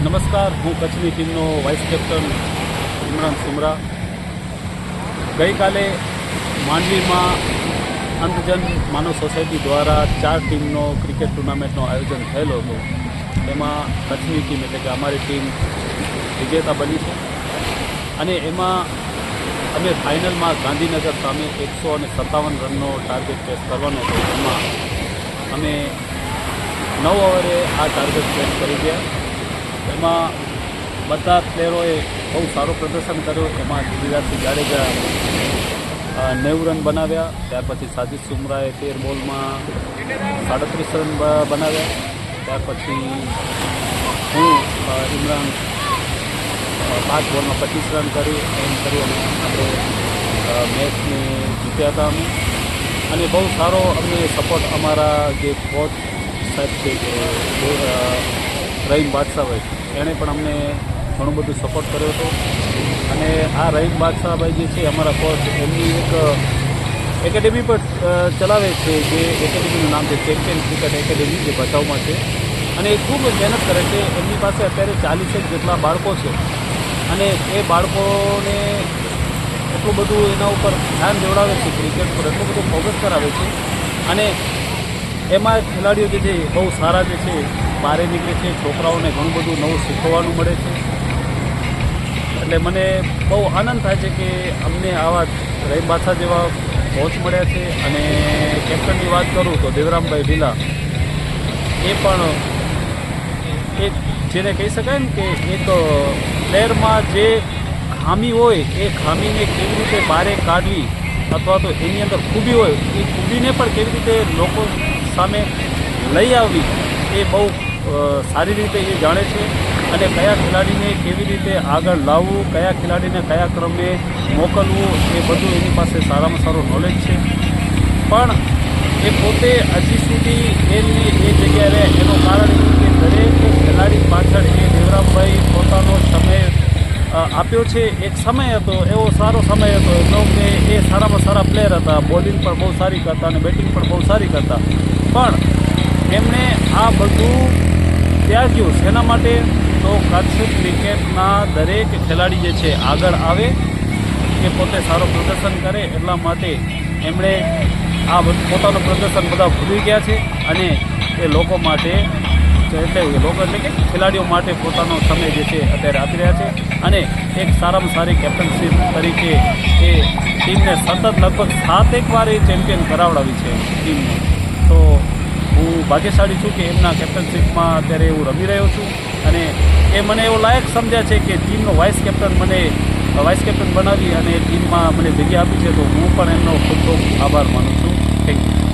નમસ્કાર, હું કચ્છની ટીમનો વાઇસ કેપ્ટન ઇમરાન સુમરા. ગઈકાલે માંડવીમાં અંધજન માનવ સોસાયટી દ્વારા 4 ટીમનો ક્રિકેટ ટુર્નામેન્ટનું આયોજન થયેલું હતું. એમાં કચ્છની ટીમ એટલે કે અમારી ટીમ વિજેતા બની છે અને એમાં અમે ફાઇનલમાં ગાંધીનગર સામે 157 રનનો ટાર્ગેટ પેસ કરવાનો હતો. એમાં અમે 9 ઓવરે આ ટાર્ગેટ પેસ કરી ગયા. એમાં બધા પ્લેયરોએ બહુ સારું પ્રદર્શન કર્યું. એમાં ગિરિરાજસિંહ જાડેજા 90 રન બનાવ્યા. ત્યાર પછી સાજિદ સુમરાએ 13 બોલમાં 37 રન બનાવ્યા. ત્યાર પછી હું ઇમરાન 5 બોલમાં 25 રન કરી એમ કરી અને આપણે મેચને જીત્યા હતા અમે. અને બહુ સારો અમને સપોર્ટ અમારા જે કોચ સાહેબ છે કે રહીમ બાદશાહભાઈ, એણે પણ અમને ઘણું બધું સપોર્ટ કર્યો હતો. અને આ રહીમ બાદશાહભાઈ જે છે અમારા કોચ, એમની એક એકેડેમી પર ચલાવે છે. જે એકેડેમીનું નામ છે ચેમ્પિયન ક્રિકેટ એકેડેમી, જે ભચાઉમાં છે. અને એ ખૂબ મહેનત કરે છે. એમની પાસે અત્યારે 40 જેટલા બાળકો છે અને એ બાળકોને એટલું બધું એના ઉપર ધ્યાન દેવડાવે છે, ક્રિકેટ પર એટલું બધું ફોકસ કરાવે છે. અને એમાં ખેલાડીઓ જે છે બહુ સારા જે છે બહાર નીકળે છે. છોકરાઓને ઘણું બધું નવું શીખવાનું મળે છે. એટલે મને બહુ આનંદ થાય છે કે અમને આવા રહીમ બાદશાહ જેવા કોચ મળ્યા છે. અને કેપ્ટનની વાત કરું તો દેવરામભાઈ ઢીલા, એ પણ એક જેને કહી શકાય ને કે એક પ્લેયરમાં જે ખામી હોય એ ખામીને કેવી રીતે બહાર કાઢવી, અથવા તો એની અંદર ખૂબી હોય એ ખૂબીને પણ કેવી રીતે લોકો સામે લઈ આવવી, એ બહુ સારી રીતે એ જાણે છે. અને કયા ખેલાડીને કેવી રીતે આગળ લાવવું, કયા ખેલાડીને કયા ક્રમે મોકલવું, એ બધું એની પાસે સારામાં સારું નોલેજ છે. પણ એ પોતે હજી સુધી એની એ જગ્યાએ રહે એનું કારણ એ કે દરેક ખેલાડી પાછળ એ દેવરામભાઈ પોતાનો સમય આપ્યો છે. એક સમય હતો, એવો સારો સમય હતો એટલો કે એ સારામાં સારા પ્લેયર હતા. બોલિંગ પણ બહુ સારી કરતા અને બેટિંગ પણ બહુ સારી કરતા. પણ એમણે આ બધું ત્યાગ્યું. શેના માટે? તો કચ્છ ક્રિકેટના દરેક ખેલાડી જે છે આગળ આવે, એ પોતે સારું પ્રદર્શન કરે, એટલા માટે એમણે આ પોતાનું પ્રદર્શન બધા ભૂલી ગયા છે. અને એ લોકો માટે એટલે કે ખેલાડીઓ માટે પોતાનો સમય જે છે અત્યારે આપી રહ્યા છે. અને એક સારામાં સારી કેપ્ટનશીપ તરીકે એ ટીમને સતત લગભગ 7 વાર એ ચેમ્પિયન કરાવડાવી છે ટીમને. તો હું ભાગ્યશાળી છું કે એમના કેપ્ટનશીપમાં અત્યારે હું રમી રહ્યો છું. અને એ મને એવો લાયક સમજ્યા છે કે ટીમનો વાઇસ કેપ્ટન બનાવી અને ટીમમાં મને જગ્યા આપી છે. તો હું પણ એમનો ખૂબ ખૂબ આભાર માનું છું. Thank you.